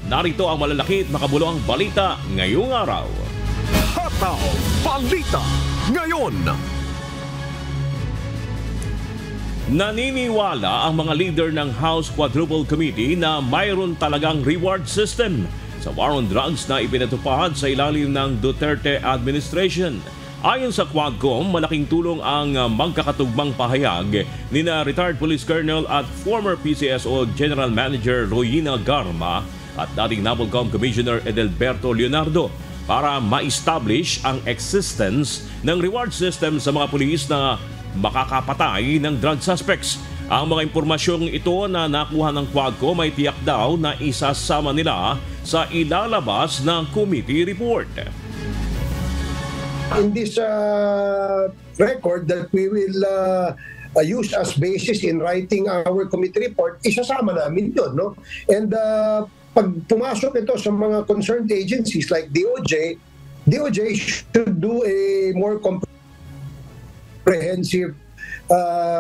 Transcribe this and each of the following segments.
narito ang malalaki at makabuluhang balita ngayong araw. Hataw Balita ngayon. Naniniwala ang mga leader ng House Quadruple Committee na mayroon talagang reward system sa war on drugs na ipinatupad sa ilalim ng Duterte administration. Ayon sa Quadcom, malaking tulong ang magkakatugmang pahayag ni na retired police colonel at former PCSO General Manager Royina Garma at dating NAPOLCOM Commissioner Edelberto Leonardo para ma-establish ang existence ng reward system sa mga pulis na makakapatay ng drug suspects. Ang mga impormasyong ito na nakuha ng Quadcom ay tiyak daw na isasama nila sa ilalabas ng committee report. In this record that we will use as basis in writing our committee report, isasama namin yun, no? And pag pumasok ito sa mga concerned agencies like DOJ should do a more comprehensive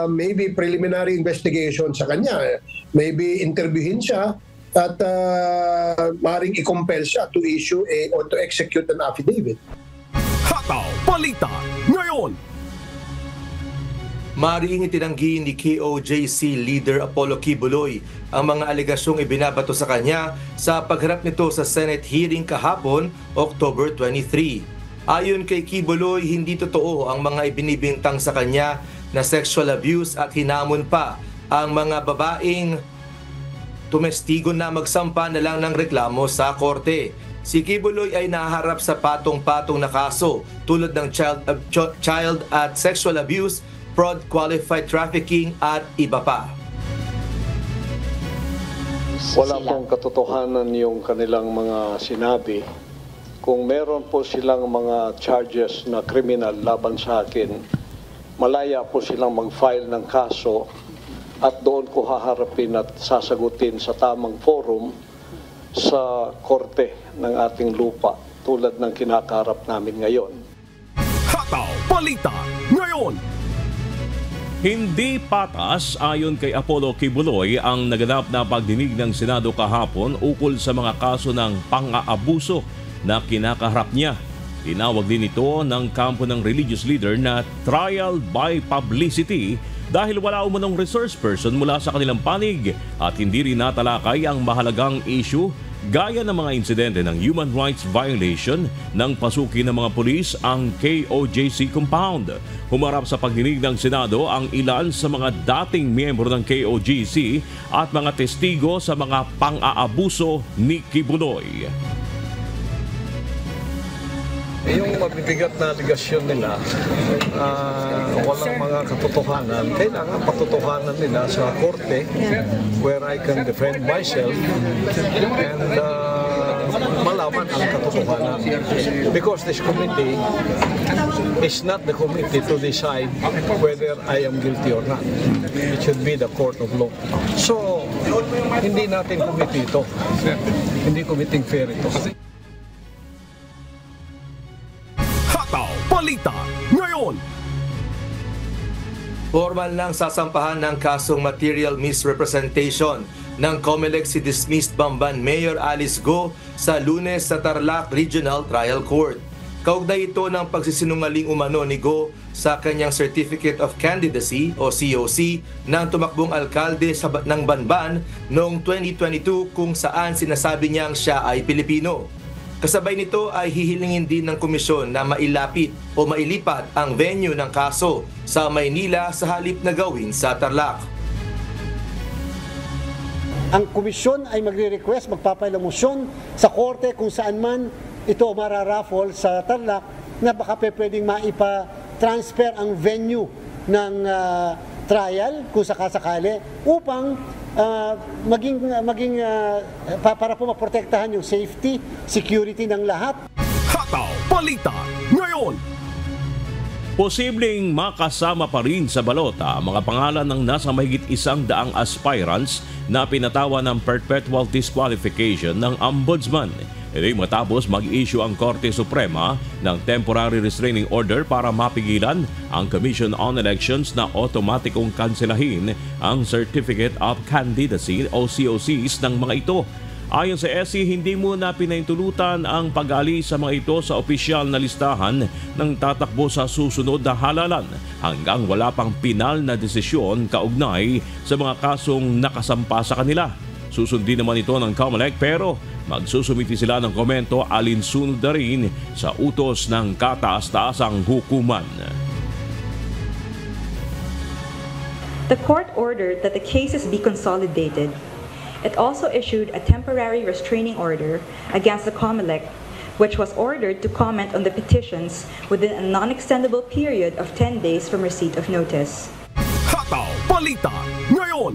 maybe preliminary investigation sa kanya. Maybe interviewin siya at maaaring i-compel siya to issue or to execute an affidavit. Hataw Balita ngayon. Maring itinanggi ni KOJC leader Apollo Kibuloy ang mga alegasyong ibinabato sa kanya sa pagharap nito sa Senate hearing kahapon, October 23. Ayon kay Kibuloy, hindi totoo ang mga ibinibintang sa kanya na sexual abuse at hinamon pa ang mga babaeng tumestigo na magsampa na lang ng reklamo sa korte. Si Kibuloy ay naharap sa patong-patong na kaso tulad ng child at sexual abuse, fraud, qualified trafficking at iba pa. Wala pong katotohanan yung kanilang mga sinabi. Kung meron po silang mga charges na kriminal laban sa akin, malaya po silang mag-file ng kaso at doon ko haharapin at sasagutin sa tamang forum sa korte ng ating lupa tulad ng kinakaharap namin ngayon. Hataw Balita ngayon. Hindi patas ayon kay Apollo Kibuloy ang naganap na pagdinig ng Senado kahapon ukol sa mga kaso ng pang-aabuso na kinakaharap niya. Tinawag din ito ng kampo ng religious leader na trial by publicity dahil wala umanong resource person mula sa kanilang panig at hindi rin natalakay ang mahalagang issue gaya ng mga insidente ng human rights violation ng pasukin ng mga pulis ang KOJC compound. Humarap sa pagdinig ng Senado ang ilan sa mga dating miyembro ng KOJC at mga testigo sa mga pang-aabuso ni Kibuloy. Yung mabibigat na aligasyon nila, walang mga katotohanan. Kailangan patotohanan nila sa korte where I can defend myself and malaman ang katotohanan. Because this committee is not the committee to decide whether I am guilty or not. It should be the court of law. So, hindi natin committee ito. Hindi committee fair ito. Balita ngayon. Formal nang sasampahan ng kasong material misrepresentation ng COMELEC si dismissed Bamban Mayor Alice Go sa Lunes sa Tarlac Regional Trial Court. Kaugnay ito ng pagsisinungaling umano ni Go sa kanyang Certificate of Candidacy o COC ng tumakbong alkalde ng Banban noong 2022 kung saan sinasabi niyang siya ay Pilipino. Kasabay nito ay hihilingin din ng komisyon na mailapit o mailipat ang venue ng kaso sa Maynila sa halip na gawin sa Tarlac. Ang komisyon ay magre-request, magpapail ng motion sa korte kung saan man ito mararaffle sa Tarlac na baka pwedeng maipa-transfer ang venue ng trial kung sakasakali upang para po maprotektahan yung safety, security ng lahat. Hataw Balita ngayon. Posibleng makasama pa rin sa balota ang mga pangalan ng nasa mahigit 100 aspirants na pinatawa ng perpetual disqualification ng Ombudsman. Ito'y matapos mag-issue ang Korte Suprema ng temporary restraining order para mapigilan ang Commission on Elections na otomatikong kanselahin ang Certificate of Candidacy o COCs ng mga ito. Ayon sa SC, hindi muna pinaintulutan ang pag-alis sa mga ito sa opisyal na listahan ng tatakbo sa susunod na halalan hanggang wala pang pinal na desisyon kaugnay sa mga kasong nakasampa sa kanila. Susundin naman ito ng COMELEC pero magsusumiti sila ng komento alinsunod na rin sa utos ng kataas-taasang hukuman. The court ordered that the cases be consolidated. It also issued a temporary restraining order against the COMELEC, which was ordered to comment on the petitions within a non-extendable period of 10 days from receipt of notice. Hataw Balita ngayon.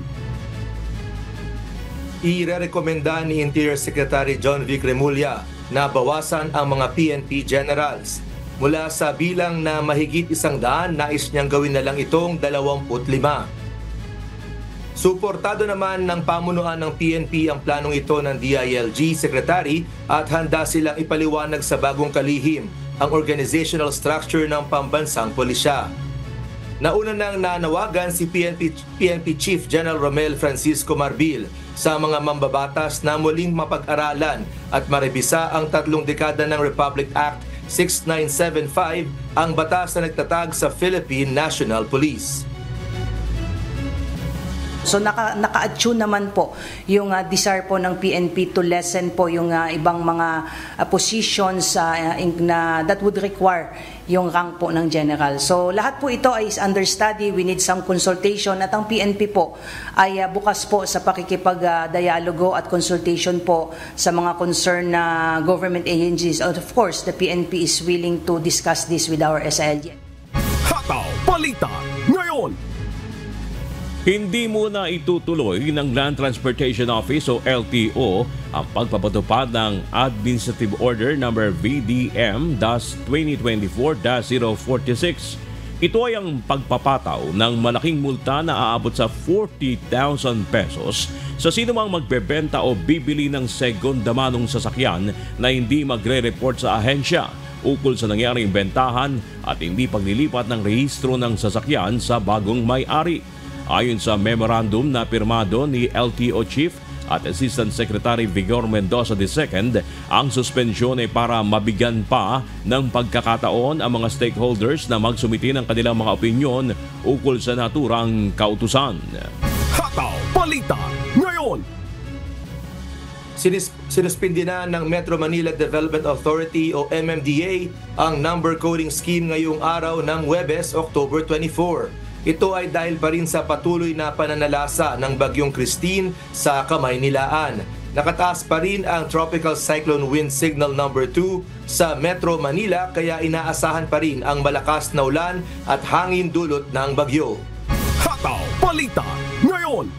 Irerekomenda ni Interior Secretary John V. Cremulya na bawasan ang mga PNP generals. Mula sa bilang na mahigit 100, nais niyang gawin na lang itong 25. Suportado naman ng pamunuan ng PNP ang planong ito ng DILG Secretary at handa silang ipaliwanag sa bagong kalihim ang organizational structure ng pambansang pulisya. Nauna nang nanawagan si PNP Chief General Romel Francisco Marbil sa mga mambabatas na muling mapag-aralan at marebisa ang 3 dekada ng Republic Act 6975, ang batas na nagtatag sa Philippine National Police. So naka-attune naman po yung desire po ng PNP to lessen po yung ibang mga positions na that would require yung rank po ng general. So lahat po ito ay under study, we need some consultation at ang PNP po ay bukas po sa pakikipag-dialogo at consultation po sa mga concerned na government agencies. And of course, the PNP is willing to discuss this with our SILG. Hataw Balita ngayon. Hindi muna itutuloy ng Land Transportation Office o LTO ang pagpapatupad ng Administrative Order No. VDM-2024-046. Ito ay ang pagpapataw ng malaking multa na aabot sa 40,000 pesos sa sinumang magbebenta o bibili ng segondamanong sasakyan na hindi magre-report sa ahensya ukol sa nangyaring bentahan at hindi paglilipat ng rehistro ng sasakyan sa bagong may-ari. Ayon sa memorandum na pirmado ni LTO Chief at Assistant Secretary Vigor Mendoza II, ang suspensyon ay para mabigyan pa ng pagkakataon ang mga stakeholders na magsumiti ng kanilang mga opinyon ukol sa naturang kautusan. Hataw Balita ngayon. Sinuspindi na ng Metro Manila Development Authority o MMDA ang number coding scheme ngayong araw ng Huwebes, October 24. Ito ay dahil pa rin sa patuloy na pananalasa ng Bagyong Christine sa Kamaynilaan. Nakataas pa rin ang Tropical Cyclone Wind Signal No. 2 sa Metro Manila kaya inaasahan pa rin ang malakas na ulan at hangin dulot ng bagyo. Hataw Balita ngayon.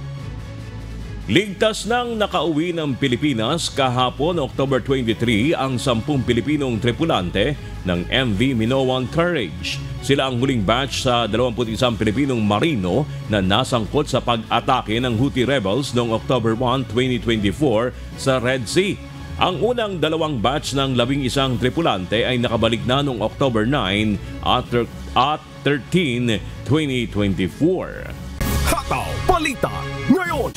Ligtas nang nakauwi ng Pilipinas kahapon October 23 ang 10 Pilipinong tripulante ng MV Minoan Courage. Sila ang huling batch sa 21 Pilipinong marino na nasangkot sa pag-atake ng Houthi rebels noong October 1, 2024 sa Red Sea. Ang unang 2 batch ng 11 tripulante ay nakabalik na noong October 9 at 13, 2024. Hataw Balita ngayon.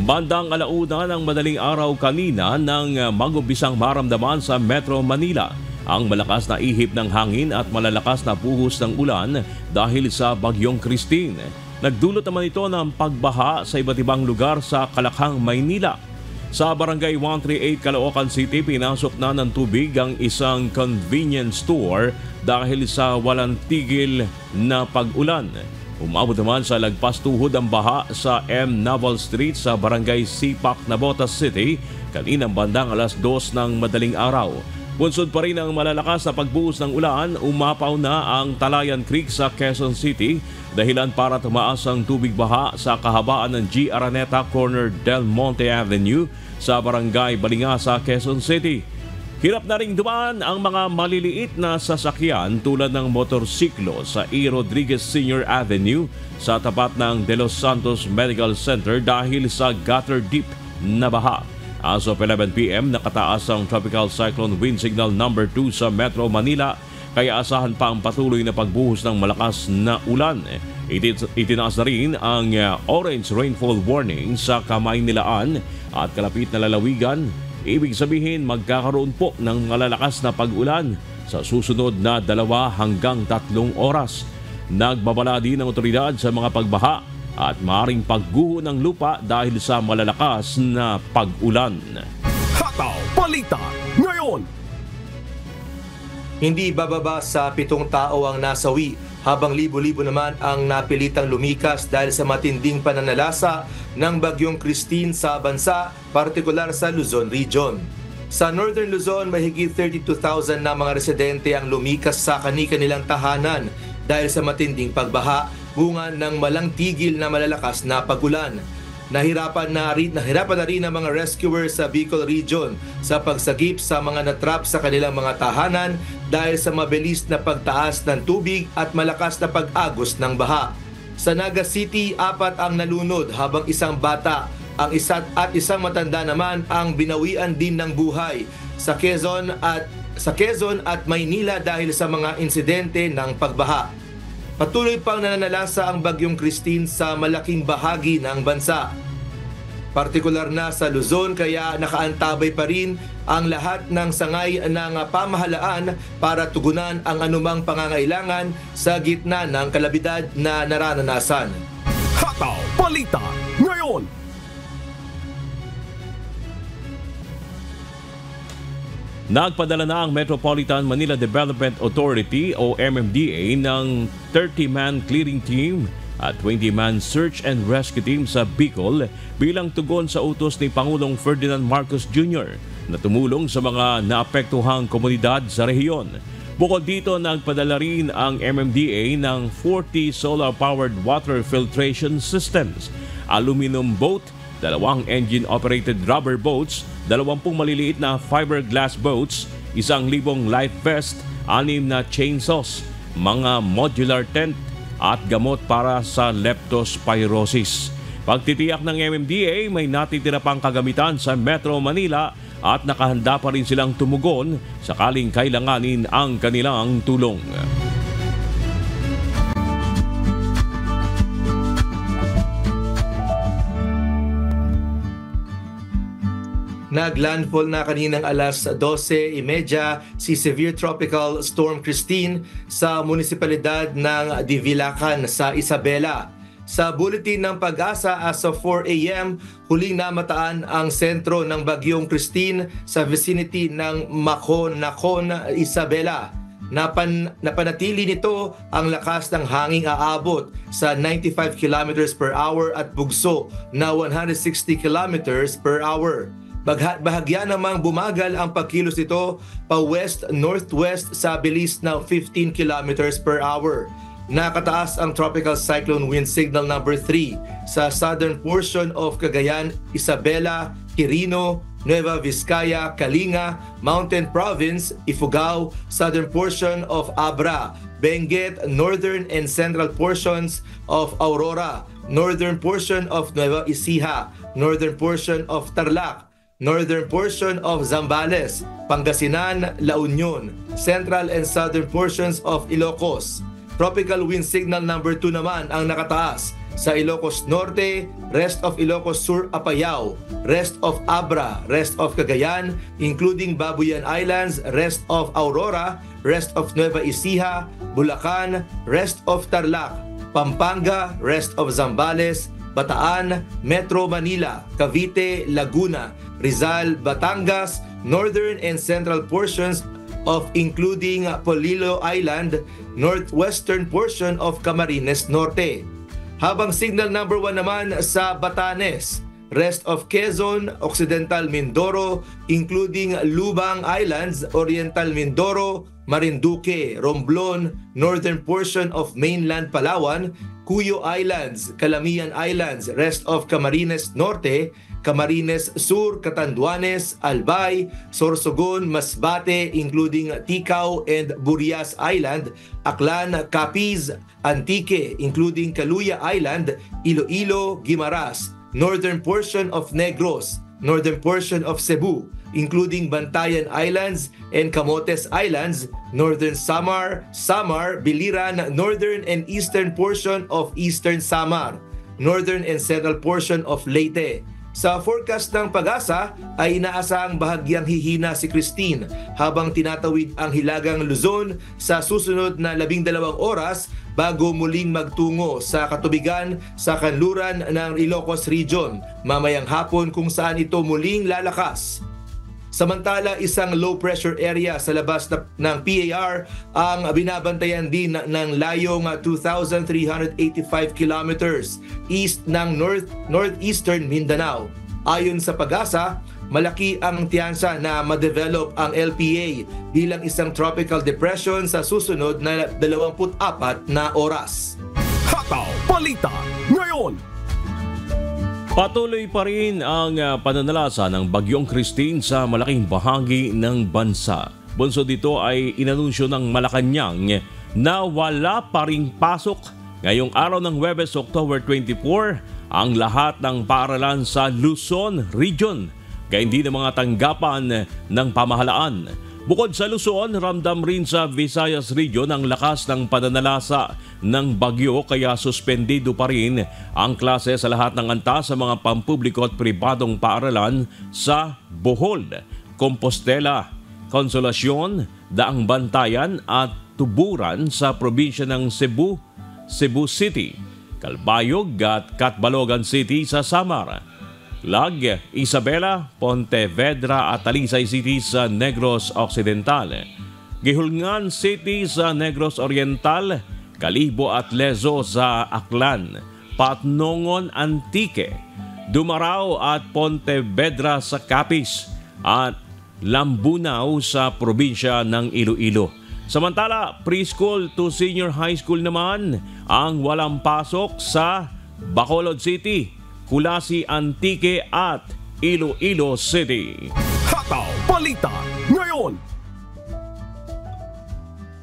Bandang 1:00 ng madaling araw kanina nang mag-umpisang maramdaman sa Metro Manila ang malakas na ihip ng hangin at malalakas na buhos ng ulan dahil sa Bagyong Christine. Nagdulot naman ito ng pagbaha sa iba't ibang lugar sa Kalakhang, Maynila. Sa Barangay 138 Caloocan City, pinasok na ng tubig ang isang convenience store dahil sa walang tigil na pag-ulan. Umabot naman sa lagpas tuhod ang baha sa M. Naval Street sa Barangay Sipak, Navotas City kaninang bandang 2:00 ng madaling araw. Bunsod pa rin ang malalakas na pagbuhos ng ulan, umapaw na ang Talayan Creek sa Quezon City dahilan para tumaas ang tubig baha sa kahabaan ng G. Araneta Corner Del Monte Avenue sa Barangay Balingasa, Quezon City. Hirap na ring dumaan ang mga maliliit na sasakyan tulad ng motorsiklo sa E. Rodriguez Sr. Avenue sa tapat ng De Los Santos Medical Center dahil sa gutter deep na baha. As of 11 p.m., nakataas ang Tropical Cyclone Wind Signal No. 2 sa Metro Manila kaya asahan pa ang patuloy na pagbuhos ng malakas na ulan. Itinaas na rin ang orange rainfall warning sa Kamaynilaan at kalapit na lalawigan. Ibig sabihin magkakaroon po ng malalakas na pag-ulan sa susunod na 2 hanggang 3 oras. Nagbabala din ng otoridad sa mga pagbaha at maaaring pagguho ng lupa dahil sa malalakas na pag-ulan. Hataw Balita ngayon. Hindi bababa sa 7 tao ang nasawi habang libo-libo naman ang napilitang lumikas dahil sa matinding pananalasa ng Bagyong Christine sa bansa, partikular sa Luzon Region. Sa Northern Luzon, mahigit 32,000 na mga residente ang lumikas sa kani-kanilang tahanan dahil sa matinding pagbaha, bunga ng malang tigil na malalakas na pagulan. Nahirapan na rin ang mga rescuers sa Bicol Region sa pagsagip sa mga natrap sa kanilang mga tahanan dahil sa mabilis na pagtaas ng tubig at malakas na pag-agos ng baha. Sa Naga City, 4 ang nalunod habang isang bata isang matanda naman ang binawian din ng buhay sa Quezon at Maynila dahil sa mga insidente ng pagbaha. Patuloy pang nananalasa ang Bagyong Christine sa malaking bahagi ng bansa, partikular na sa Luzon, kaya nakaantabay pa rin ang lahat ng sangay ng pamahalaan para tugunan ang anumang pangangailangan sa gitna ng kalabidad na nararanasan. Hataw Balita ngayon. Nagpadala na ang Metropolitan Manila Development Authority o MMDA ng 30-man clearing team at 20-man search and rescue team sa Bicol bilang tugon sa utos ni Pangulong Ferdinand Marcos Jr. na tumulong sa mga naapektuhang komunidad sa rehiyon. Bukod dito, nagpadala rin ang MMDA ng 40 solar-powered water filtration systems, aluminum boat, 2 engine-operated rubber boats, 20 maliliit na fiberglass boats, 1,000 life vest, 6 na chainsaws, mga modular tent at gamot para sa leptospirosis. Pagtitiyak ng MMDA, may natitira pang kagamitan sa Metro Manila at nakahanda pa rin silang tumugon sakaling kailanganin ang kanilang tulong. Naglandfall na kaninang alas 12:30 si Severe Tropical Storm Christine sa munisipalidad ng Divilacan sa Isabela. Sa bulletin ng Pag-asa, as of 4 a.m., huling namataan ang sentro ng Bagyong Christine sa vicinity ng Macon, Isabela. Napanatili nito ang lakas ng hanging aabot sa 95 km per hour at bugso na 160 km per hour. Bahagya namang bumagal ang pagkilos nito pa west-northwest sa bilis na 15 km per hour. Nakataas ang Tropical Cyclone Wind Signal number 3 sa southern portion of Cagayan, Isabela, Quirino, Nueva Vizcaya, Kalinga, Mountain Province, Ifugao, southern portion of Abra, Benguet, northern and central portions of Aurora, northern portion of Nueva Ecija, northern portion of Tarlac, northern portion of Zambales, Pangasinan, La Union, central and southern portions of Ilocos. Tropical Wind Signal number 2 naman ang nakataas sa Ilocos Norte, rest of Ilocos Sur, Apayao, rest of Abra, rest of Cagayan, including Babuyan Islands, rest of Aurora, rest of Nueva Ecija, Bulacan, rest of Tarlac, Pampanga, rest of Zambales, Bataan, Metro Manila, Cavite, Laguna, Rizal, Batangas, northern and central portions of including Polillo Island, northwestern portion of Camarines Norte. Habang signal number 1 naman sa Batanes, rest of Quezon, Occidental Mindoro, including Lubang Islands, Oriental Mindoro, Marinduque, Romblon, northern portion of mainland Palawan, Cuyo Islands, Calamian Islands, rest of Camarines Norte, Camarines Sur, Catanduanes, Albay, Sorsogon, Masbate, including Ticao and Burias Island, Aklan, Capiz, Antique, including Caluya Island, Iloilo, Guimaras, northern portion of Negros, northern portion of Cebu, including Bantayan Islands and Camotes Islands, Northern Samar, Biliran, northern and eastern portion of Eastern Samar, northern and central portion of Leyte. Sa forecast ng Pag-asa ay inaasahang bahagyang hihina si Christine habang tinatawid ang Hilagang Luzon sa susunod na 12 oras bago muling magtungo sa katubigan sa kanluran ng Ilocos Region mamayang hapon kung saan ito muling lalakas. Samantala, isang low pressure area sa labas ng PAR ang binabantayan din ng layong 2,385 kilometers east ng northeastern Mindanao. Ayon sa Pag-asa, malaki ang tiyansa na ma-develop ang LPA bilang isang tropical depression sa susunod na 24 na oras. Hataw Balita ngayon. Patuloy pa rin ang pananalasa ng Bagyong Christine sa malaking bahagi ng bansa. Bunso dito ay inanunsyo ng Malacanang na wala pa ring pasok ngayong araw ng Huwebes, October 24, ang lahat ng paaralan sa Luzon Region, kaya hindi ng mga tanggapan ng pamahalaan. Bukod sa Luzon, ramdam rin sa Visayas Region ang lakas ng pananalasa ng bagyo kaya suspendido pa rin ang klase sa lahat ng antas sa mga pampubliko at pribadong paaralan sa Bohol, Compostela, Consolacion, Daang Bantayan at Tuburan sa probinsya ng Cebu, Cebu City, Calbayog at Catbalogan City sa Samar, Lag, Isabela, Pontevedra at Talisay City sa Negros Occidental, Gihulngan City sa Negros Oriental, Kalibo at Lezo sa Aklan, Patnongon Antique, Dumarao at Pontevedra sa Capiz at Lambunao sa probinsya ng Iloilo. Samantala, preschool to senior high school naman ang walang pasok sa Bacolod City, Kulasi Antique at Iloilo City. Hataw Balita ngayon.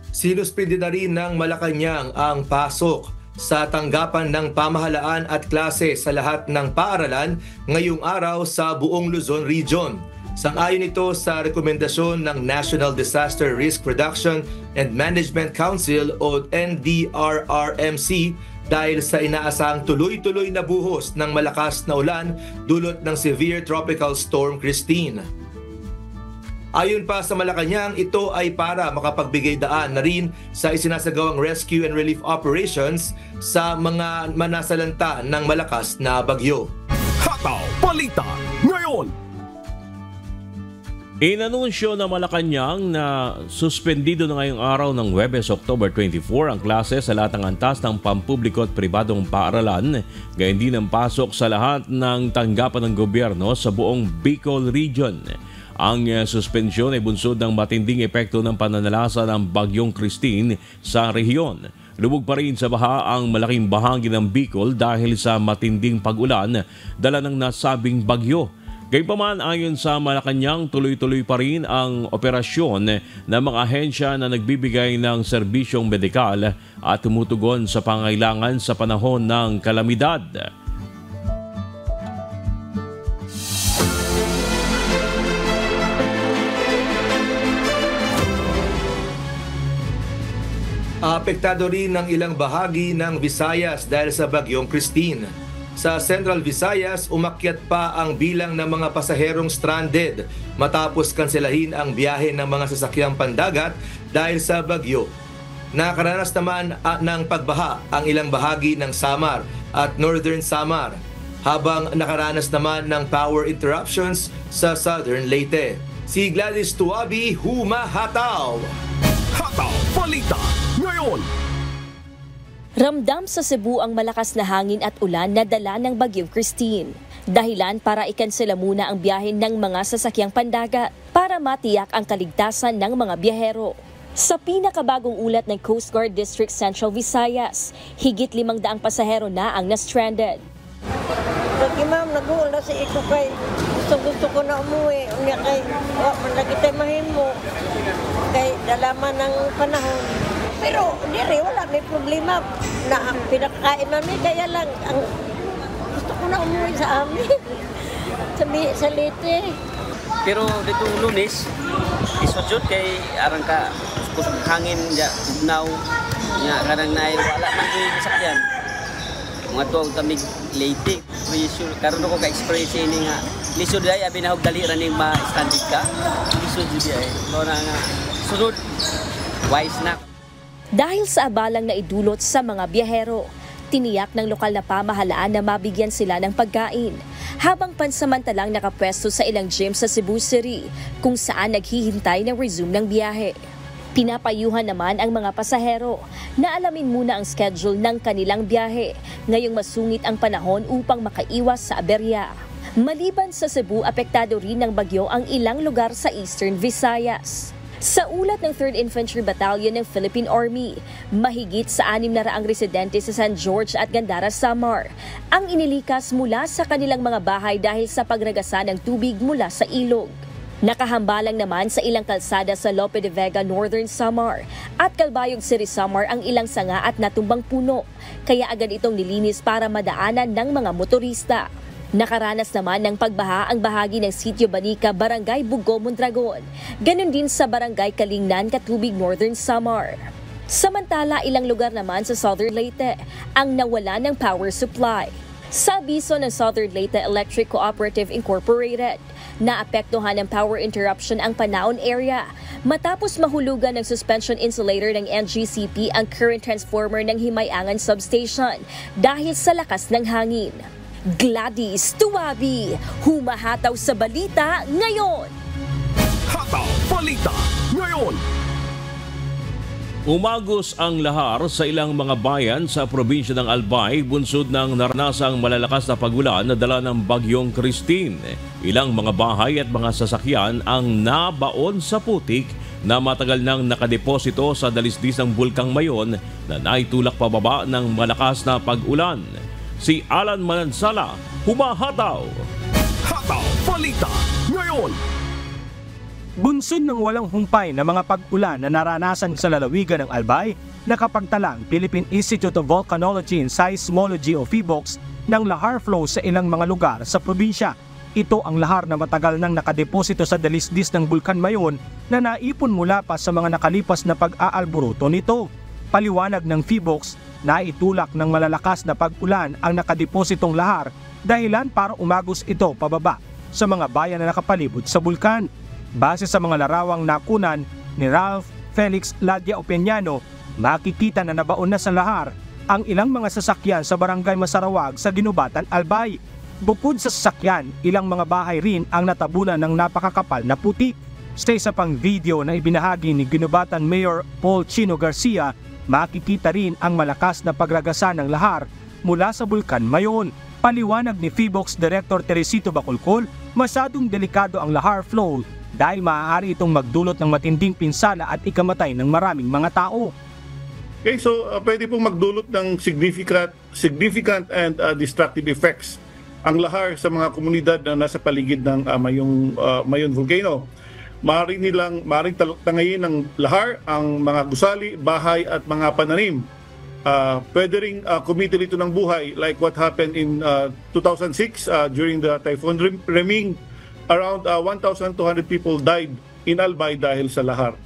Sinuspindi na rin ng Malacanang ang pasok sa tanggapan ng pamahalaan at klase sa lahat ng paaralan ngayong araw sa buong Luzon Region. Sang-ayon ito sa rekomendasyon ng National Disaster Risk Reduction and Management Council o NDRRMC dahil sa inaasahang tuloy-tuloy na buhos ng malakas na ulan dulot ng severe tropical storm Christine. Ayon pa sa Malacanang, ito ay para makapagbigay daan na rin sa isinasagawang rescue and relief operations sa mga manasalanta ng malakas na bagyo. Hataw Balita ngayon. Inanunsyo na Malacanang na suspendido na ngayong araw ng Huwebes, October 24 ang klase sa lahat ng antas ng pampubliko at pribadong paaralan, gayon din ang pasok sa lahat ng tanggapan ng gobyerno sa buong Bicol Region. Ang suspensyon ay bunsod ng matinding epekto ng pananalasa ng Bagyong Christine sa rehiyon. Lubog pa rin sa baha ang malaking bahagi ng Bicol dahil sa matinding pag-ulan dala ng nasabing bagyo. Gayunpaman, ayon sa Malacanang, tuloy-tuloy pa rin ang operasyon ng mga ahensya na nagbibigay ng serbisyong medikal at tumutugon sa pangailangan sa panahon ng kalamidad. Apektado rin ng ilang bahagi ng Visayas dahil sa Bagyong Christine. Sa Central Visayas, umakyat pa ang bilang ng mga pasaherong stranded matapos kanselahin ang biyahe ng mga sasakyang pandagat dahil sa bagyo. Nakaranas naman ng pagbaha ang ilang bahagi ng Samar at Northern Samar, habang nakaranas naman ng power interruptions sa Southern Leyte. Si Gladys Tuabi, humahataw! Hataw Balita ngayon. Ramdam sa Cebu ang malakas na hangin at ulan na dala ng Bagyong Christine. Dahilan para ikansela muna ang biyahe ng mga sasakyang pandagat para matiyak ang kaligtasan ng mga biyahero. Sa pinakabagong ulat ng Coast Guard District Central Visayas, higit 500 pasahero na ang na-stranded. Lagi ma'am, nag-uula si ito kay gusto ko na umuwi. Unya kay, lagi tayo mahimo. Kay dalaman ng panahon. Pero dire wala may problema na ang pinakain namin kaya lang ang gusto ko na umuwi sa amin sa Leyte. Pero dito Lunes, isudjud kay arang ka kusog hangin ja now nya kanang nay wala man koy sakyan. Mga tuwag kami late. Pressure karon ko ka experience ini nga lisod ay abi na og dali ra ning ma-standard ka. Lisod jud ay. Mo na nga sunod wise na. Dahil sa abalang na idulot sa mga biyahero, tiniyak ng lokal na pamahalaan na mabigyan sila ng pagkain, habang pansamantalang nakapwesto sa ilang gym sa Cebu City kung saan naghihintay ng resume ng biyahe. Pinapayuhan naman ang mga pasahero na alamin muna ang schedule ng kanilang biyahe ngayong masungit ang panahon upang makaiwas sa aberya. Maliban sa Cebu, apektado rin ng bagyo ang ilang lugar sa Eastern Visayas. Sa ulat ng 3rd Infantry Battalion ng Philippine Army, mahigit sa 600 residente sa San George at Gandara, Samar ang inilikas mula sa kanilang mga bahay dahil sa pagragasa ng tubig mula sa ilog. Nakahambalang naman sa ilang kalsada sa Lope de Vega, Northern Samar at Calbayog City, Samar ang ilang sanga at natumbang puno, kaya agad itong nilinis para madaanan ng mga motorista. Nakaranas naman ng pagbaha ang bahagi ng Sitio Banica, Barangay Bugo, Mondragon. Ganon din sa Barangay Kalingnan, Katubig, Northern Samar. Samantala, ilang lugar naman sa Southern Leyte ang nawala ng power supply. Sa abiso ng Southern Leyte Electric Cooperative Incorporated, naapektuhan ng power interruption ang Panaon area matapos mahulugan ng suspension insulator ng NGCP ang current transformer ng Himayangan Substation dahil sa lakas ng hangin. Gladys Tuwabi, humahataw sa balita ngayon. Hataw Balita ngayon. Umagos ang lahar sa ilang mga bayan sa probinsya ng Albay bunsod ng naranasang malalakas na pagulan na dala ng bagyong Christine. Ilang mga bahay at mga sasakyan ang nabaon sa putik na matagal nang nakadeposito sa dalisdis ng Bulkang Mayon na naitulak pababa ng malakas na pag-ulan. Si Alan Manansala, humahataw. Hataw Balita ngayon. Bunsod ng walang humpay na mga pag-ulan na naranasan sa lalawigan ng Albay, nakapagtalang Philippine Institute of Volcanology and Seismology o PHIVOLCS ng lahar flow sa ilang mga lugar sa probinsya. Ito ang lahar na matagal nang nakadeposito sa dalisdis ng Bulkan Mayon na naipon mula pa sa mga nakalipas na pag-aalburuto nito. Paliwanag ng PHIVOLCS, naitulak ng malalakas na pag-ulan ang nakadepositong lahar dahilan para umagos ito pababa sa mga bayan na nakapalibot sa bulkan. Base sa mga larawang nakunan ni Ralph Felix Ladia Opeñano, makikita na nabaon na sa lahar ang ilang mga sasakyan sa Barangay Masarawag sa Ginubatan, Albay. Bukod sa sasakyan, ilang mga bahay rin ang natabunan ng napakakapal na putik. Sa isa pang video na ibinahagi ni Ginubatan Mayor Paul Chino Garcia, makikita rin ang malakas na pagragasa ng lahar mula sa Bulkan Mayon. Paliwanag ni PHIVOLCS Director Teresito Bacolcol, masyadong delikado ang lahar flow dahil maaari itong magdulot ng matinding pinsala at ikamatay ng maraming mga tao. Okay, so pwede pong magdulot ng significant and destructive effects ang lahar sa mga komunidad na nasa paligid ng Mayon Volcano. Maaaring tangayin ng lahar ang mga gusali, bahay at mga pananim. Pwede rin kumitil ito ng buhay like what happened in 2006 during the Typhoon Reming. Around 1,200 people died in Albay dahil sa lahar.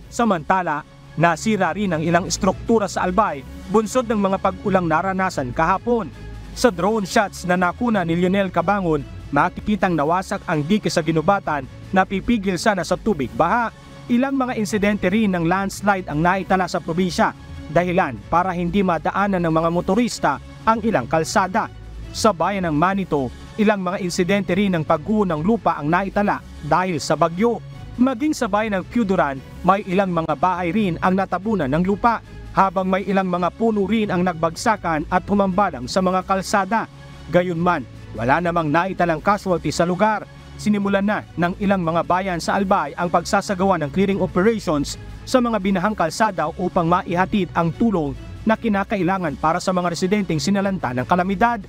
Samantala, nasira rin ang ilang struktura sa Albay bunsod ng mga pag-ulang naranasan kahapon. Sa drone shots na nakuna ni Lionel Cabangon, makikitang nawasak ang dike sa Ginubatan na pipigil sana sa tubig baha. Ilang mga insidente rin ng landslide ang naitala sa probinsya, dahilan para hindi madaanan ng mga motorista ang ilang kalsada. Sa bayan ng Manito, ilang mga insidente rin ng pagguho ng lupa ang naitala dahil sa bagyo. Maging sa bayan ng Cuduran, may ilang mga bahay rin ang natabunan ng lupa, habang may ilang mga puno rin ang nagbagsakan at humambalang sa mga kalsada. Gayunman, wala namang naitalang casualty sa lugar. Sinimulan na ng ilang mga bayan sa Albay ang pagsasagawa ng clearing operations sa mga binahang kalsada upang maihatid ang tulong na kinakailangan para sa mga residenteng sinalanta ng kalamidad.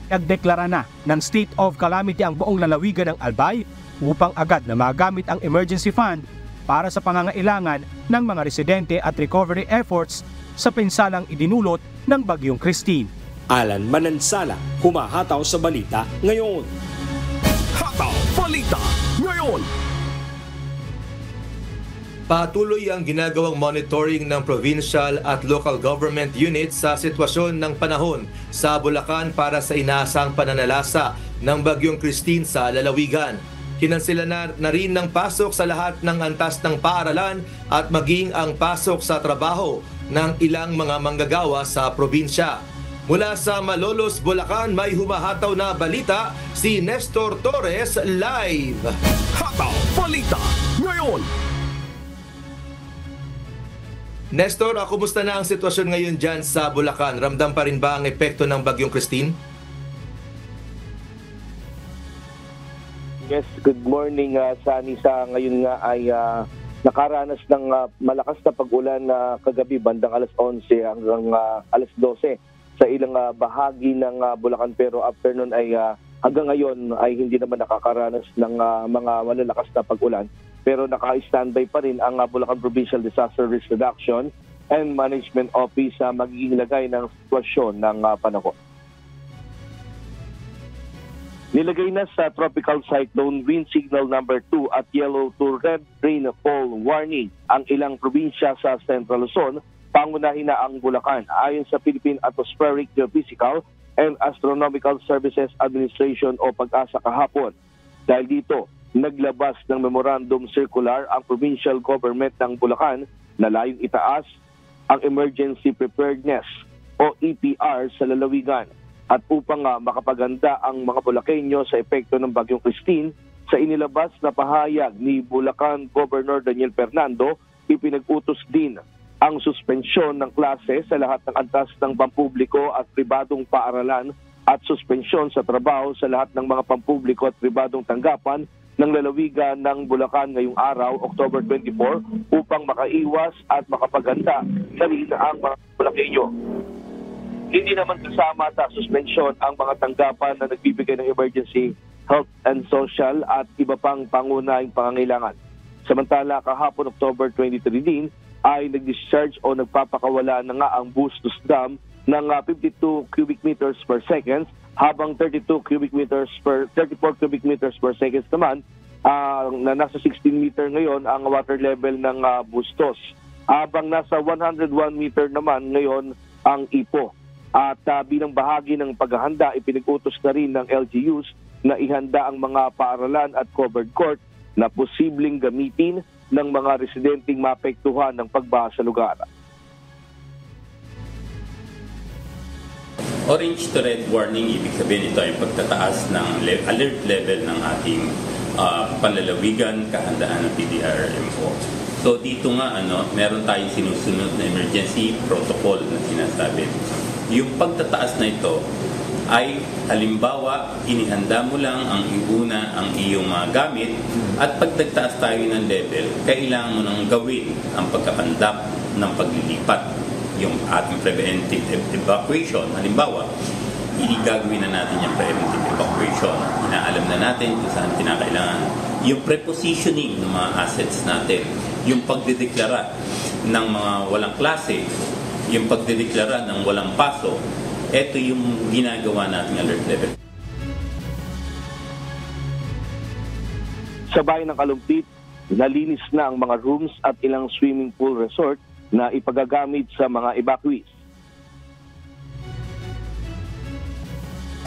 Nagdeklara na ng state of calamity ang buong lalawigan ng Albay upang agad na magamit ang emergency fund para sa pangangailangan ng mga residente at recovery efforts sa pinsalang idinulot ng bagyong Christine. Alan Manansala, humahataw sa balita ngayon. Hataw Balita ngayon. ngayon. Patuloy ang ginagawang monitoring ng provincial at local government units sa sitwasyon ng panahon sa Bulacan para sa inaasang pananalasa ng Bagyong Christine sa lalawigan. Kinansila na rin ng pasok sa lahat ng antas ng paaralan at maging ang pasok sa trabaho ng ilang mga manggagawa sa probinsya. Mula sa Malolos, Bulacan, may humahataw na balita si Nestor Torres live. Hataw Balita ngayon. Nestor, kumusta na ang sitwasyon ngayon dyan sa Bulacan? Ramdam pa rin ba ang epekto ng Bagyong Christine? Yes, good morning, Sunny. Sa ngayon nga ay nakaranas ng malakas na pag-ulan kagabi bandang alas 11 hanggang alas 12 sa ilang bahagi ng Bulacan, pero after nun ay hanggang ngayon ay hindi naman nakakaranas ng mga malalakas na pag-ulan. Pero naka-standby pa rin ang Bulacan Provincial Disaster Risk Reduction and Management Office sa magiging lagay ng sitwasyon ng panahon. Nilagay na sa Tropical Cyclone Wind Signal number 2 at Yellow to Red Rainfall Warning ang ilang probinsya sa Central Luzon, pangunahin na ang Bulacan. Ayon sa Philippine Atmospheric, Geophysical and Astronomical Services Administration o PAGASA kahapon. Dahil dito, naglabas ng memorandum circular ang provincial government ng Bulacan na layong itaas ang Emergency Preparedness o EPR sa lalawigan at upang makapaganda ang mga Bulakenyo sa epekto ng Bagyong Christine. Sa inilabas na pahayag ni Bulacan Governor Daniel Fernando, ipinag-utos din ang suspensyon ng klase sa lahat ng antas ng pampubliko at pribadong paaralan at suspensyon sa trabaho sa lahat ng mga pampubliko at pribadong tanggapan ng lalawigan ng Bulacan ngayong araw, October 24, upang makaiwas at makapaganda sa ang mga Bulakenyo. Hindi naman kasama sa suspensyon ang mga tanggapan na nagbibigay ng emergency, health and social at iba pang pangunahing pangangailangan. Samantala, kahapon October 23 din ay nag-discharge o nagpapakawala na nga ang Bustos Dam ng 52 cubic meters per second, habang 34 cubic meters per second naman na nasa 16 meter ngayon ang water level ng Bustos. Habang nasa 101 meter naman ngayon ang Ipo. At bilang bahagi ng paghahanda, ipinag-utos na rin ng LGUs na ihanda ang mga paaralan at covered court na posibleng gamitin ng mga residenteng maapektuhan ng pagbaha sa lugar. Orange to red warning, ibig sabihin ito ay pagtataas ng alert level ng ating panlalawigan, kahandaan ng PDRMO. So dito nga meron tayong sinusunod na emergency protocol na sinasabi. Yung pagtataas na ito ay halimbawa inihanda mo lang ang iyong gamit at pag nagtaas tayo ng level, kailangan mo nang gawin ang pagkakandap ng paglilipat. Yung ating preventive evacuation, halimbawa, gagawin na natin yung preventive evacuation. Inaalam na natin kung saan kinakailangan. Yung prepositioning ng mga assets natin, yung pagdedeklara ng mga walang klase, yung pagdedeklara ng walang paso, ito yung ginagawa nating alert level. Sa bayan ng Kalumpit, nalinis na ang mga rooms at ilang swimming pool resort na ipagagamit sa mga evacuees.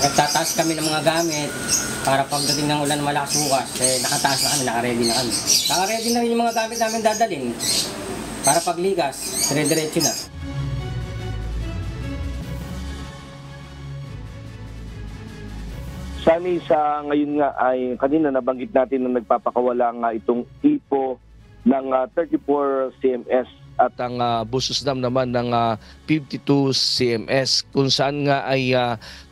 Nagtataas kami ng mga gamit para pagdating ng ulan malakas bukas, nakataas na kami, nakaready na kami. Nakaready na rin yung mga gamit namin dadalhin para pagligas, dire-diretso na. Sani, sa ngayon nga ay kanina nabanggit natin na nagpapakawala nga itong Ipo ng 34 CMS at ang Bustos Dam naman ng 52 CMS, kung saan nga ay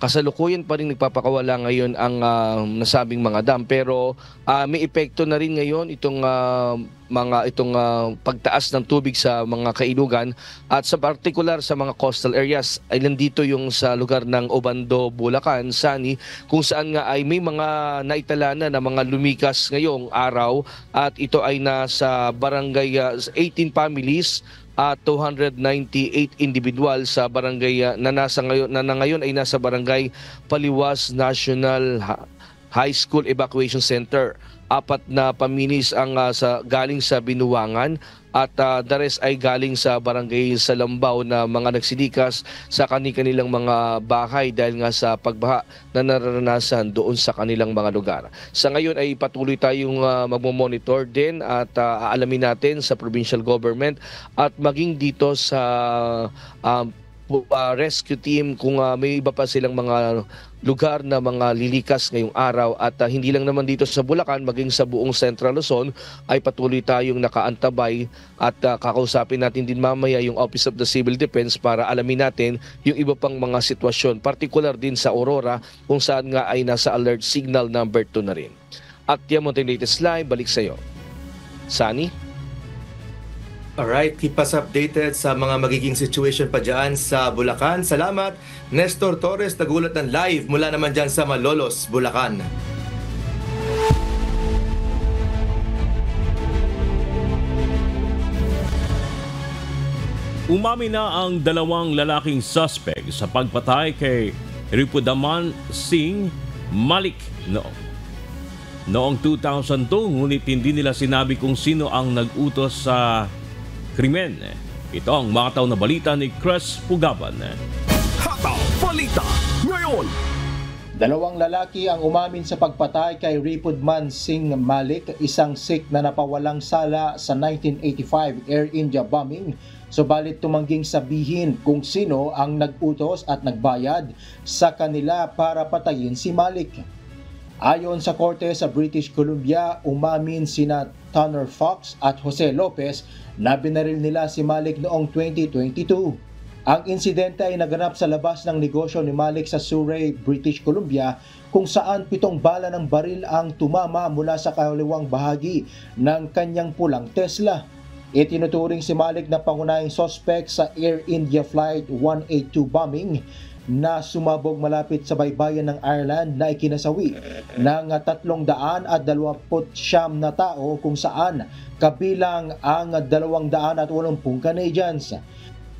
kasalukuyan pa rin nagpapakawala ngayon ang nasabing mga dam. Pero may epekto na rin ngayon itong pagtaas ng tubig sa mga kailugan at sa particular sa mga coastal areas. Ay nandito yung sa lugar ng Obando, Bulacan, Sani, kung saan nga ay may mga naitala na mga lumikas ngayong araw at ito ay nasa barangay 18 families at 298 individual sa barangay na ngayon ay nasa barangay Paliwas National High School Evacuation Center. 4 na pamilis ang galing sa Binuangan at the rest ay galing sa barangay sa Lambao na mga nagsilikas sa kanilang mga bahay dahil nga sa pagbaha na nararanasan doon sa kanilang mga lugar. Sa ngayon ay patuloy tayong magmo-monitor din at aalamin natin sa provincial government at maging dito sa rescue team kung may iba pa silang mga lugar na mga lilikas ngayong araw at hindi lang naman dito sa Bulacan, maging sa buong Central Luzon ay patuloy tayong nakaantabay at kakausapin natin din mamaya yung Office of the Civil Defense para alamin natin yung iba pang mga sitwasyon, particular din sa Aurora kung saan nga ay nasa alert signal number 2 na rin. At yan mo tayong latest live, balik sa iyo. Sunny? Alright, keep us updated sa mga magiging situation pa dyan sa Bulacan. Salamat, Nestor Torres, nagulat ng live mula naman dyan sa Malolos, Bulacan. Umami na ang 2 lalaking suspect sa pagpatay kay Ripudaman Singh Malik noong 2002, ngunit hindi nila sinabi kung sino ang nag-utos sa krimen. Ito ang makataw na balita ni Chris Pugaban. Hataw Balita ngayon. 2 lalaki ang umamin sa pagpatay kay Ripudaman Singh Malik, isang Sikh na napawalang sala sa 1985 Air India bombing, subalit tumangging sabihin kung sino ang nag-utos at nagbayad sa kanila para patayin si Malik. Ayon sa korte sa British Columbia, umamin sina Tanner Fox at Jose Lopez na binaril nila si Malik noong 2022. Ang insidente ay naganap sa labas ng negosyo ni Malik sa Surrey, British Columbia, kung saan 7 bala ng baril ang tumama mula sa kaliwang bahagi ng kanyang pulang Tesla. Itinuturing si Malik na pangunahing suspect sa Air India Flight 182 bombing na sumabog malapit sa baybayin ng Ireland na ikinasawi ng 329 na tao kung saan kabilang ang 280 Canadians.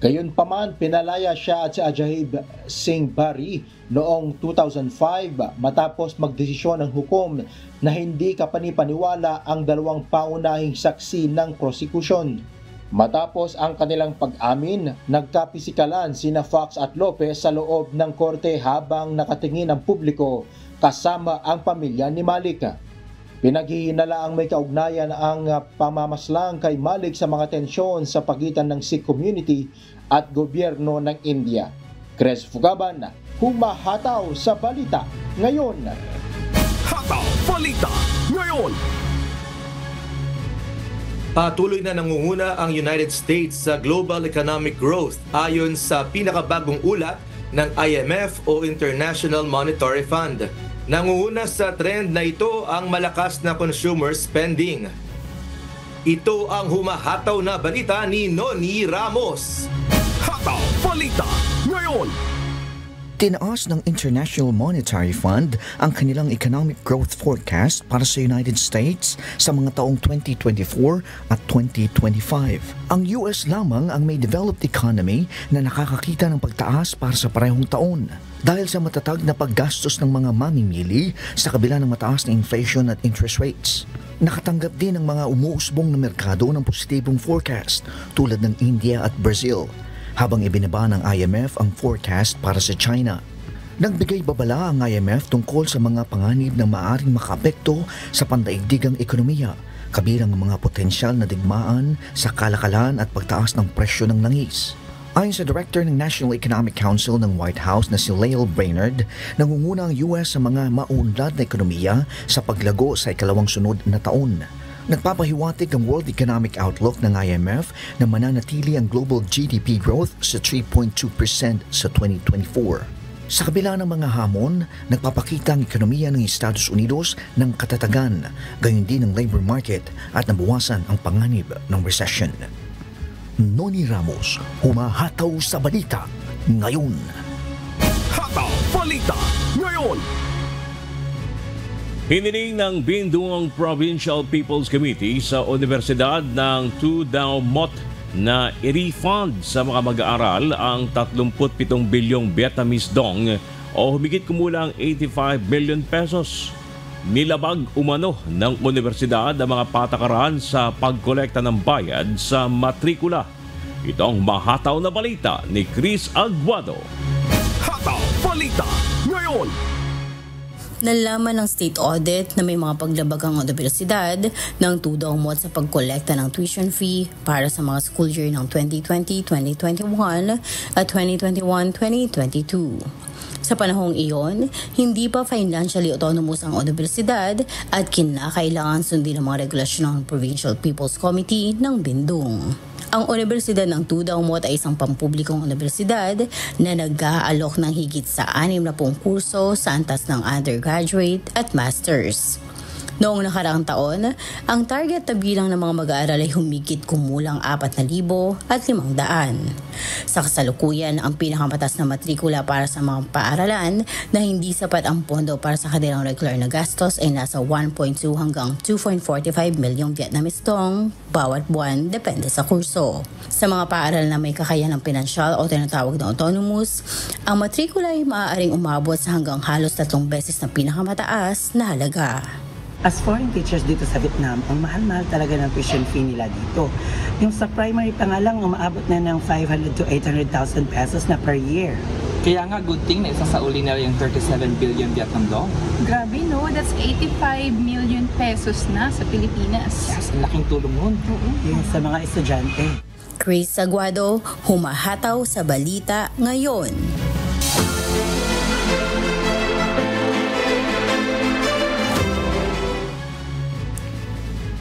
Gayunpaman, pinalaya siya at si Ajahib Singh Bari noong 2005 matapos magdesisyon ng hukom na hindi kapanipaniwala ang 2 paunahing saksi ng prosekusyon. Matapos ang kanilang pag-amin, nagkapisikalan sina Fox at Lopez sa loob ng korte habang nakatingin ang publiko kasama ang pamilya ni Malik. Pinaghihinala ang may kaugnayan ang pamamaslang kay Malik sa mga tensyon sa pagitan ng Sikh community at gobyerno ng India. Chris Fugaban, humahataw sa balita ngayon. Hataw Balita ngayon. Patuloy na nangunguna ang United States sa global economic growth ayon sa pinakabagong ulat ng IMF o International Monetary Fund. Nangunguna sa trend na ito ang malakas na consumer spending. Ito ang humahataw na balita ni Noni Ramos. Hataw Balita ngayon. Tinaas ng International Monetary Fund ang kanilang economic growth forecast para sa United States sa mga taong 2024 at 2025. Ang US lamang ang may developed economy na nakakakita ng pagtaas para sa parehong taon dahil sa matatag na paggastos ng mga mamimili sa kabila ng mataas na inflation at interest rates. Nakatanggap din ng mga umuusbong na merkado ng positibong forecast tulad ng India at Brazil, habang ibinaba ng IMF ang forecast para sa China. Nagbigay babala ang IMF tungkol sa mga panganib na maaaring makaapekto sa pandaigdigang ekonomiya, kabilang ang mga potensyal na digmaan sa kalakalan at pagtaas ng presyo ng langis. Ayon sa Director ng National Economic Council ng White House na si Lael Brainerd, nangunguna ang US sa mga mauunlad na ekonomiya sa paglago sa ikalawang sunod na taon. Nagpapahiwatig ang World Economic Outlook ng IMF na mananatili ang global GDP growth sa 3.2% sa 2024. Sa kabila ng mga hamon, nagpapakita ang ekonomiya ng Estados Unidos ng katatagan, gayon din ang labor market at nabawasan ang panganib ng recession. Noni Ramos, humahataw sa balita ngayon. Hataw Balita ngayon. Hiniling ng Binduang Provincial People's Committee sa Universidad ng Tu Dao Mot na i-refund sa mga mag-aaral ang 37 bilyong Vietnamese dong o humigit kumulang 85 million pesos. nilabag umano ng universidad ang mga patakaran sa pagkolekta ng bayad sa matrikula. Ito ang mahataw na balita ni Chris Aguado. Hataw Balita ngayon. Nalaman ng state audit na may mga paglabag ang universidad ng tudaw mod sa pagkolekta ng tuition fee para sa mga school year ng 2020-2021 at 2021-2022. Sa panahong iyon, hindi pa financially autonomous ang universidad at kinakailangan sundin ang mga regulasyon ng Provincial People's Committee ng Bindung. Ang Universidad ng Tudaw-Mot ay isang pampublikong universidad na nag-aalok ng higit sa 60 kurso sa antas ng undergraduate at masters. Noong nakaraang taon, ang target na bilang ng mga mag-aaral ay humigit kumulang 4,500. Sa kasalukuyan, ang pinakamatas na matrikula para sa mga paaralan na hindi sapat ang pondo para sa kanilang regular na gastos ay nasa 1.2 hanggang 2.45 milyong Vietnamese dong bawat buwan, depende sa kurso. Sa mga paaral na may kakayanang pinansyal o tinatawag na autonomous, ang matrikula ay maaaring umabot sa hanggang halos 3 beses na pinakamataas na halaga. As foreign teachers dito sa Vietnam, ang mahal-mahal talaga ng tuition fee nila dito. Yung sa primary pa nga lang, umaabot na ng 500 to 800,000 pesos na per year. Kaya nga good thing na isang sauli na yung 37 billion Vietnam dong. Grabe no, that's 85 million pesos na sa Pilipinas. Yes, ang laking tulong nun. Yung sa mga estudyante. Chris Aguado, humahataw sa balita ngayon.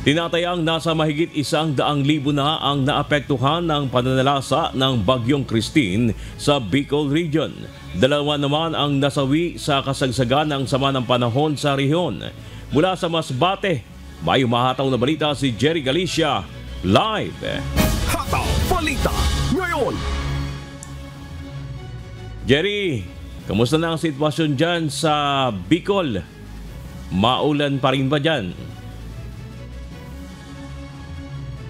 Tinatayang nasa mahigit 100,000 na ang naapektuhan ng pananalasa ng Bagyong Christine sa Bicol Region. 2 naman ang nasawi sa kasagsagan ng sama ng panahon sa rehiyon. Mula sa Masbate, may umahataw na balita si Jerry Galicia, live. Hataw Balita ngayon. Jerry, kamusta na ang sitwasyon dyan sa Bicol? Maulan pa rin ba dyan?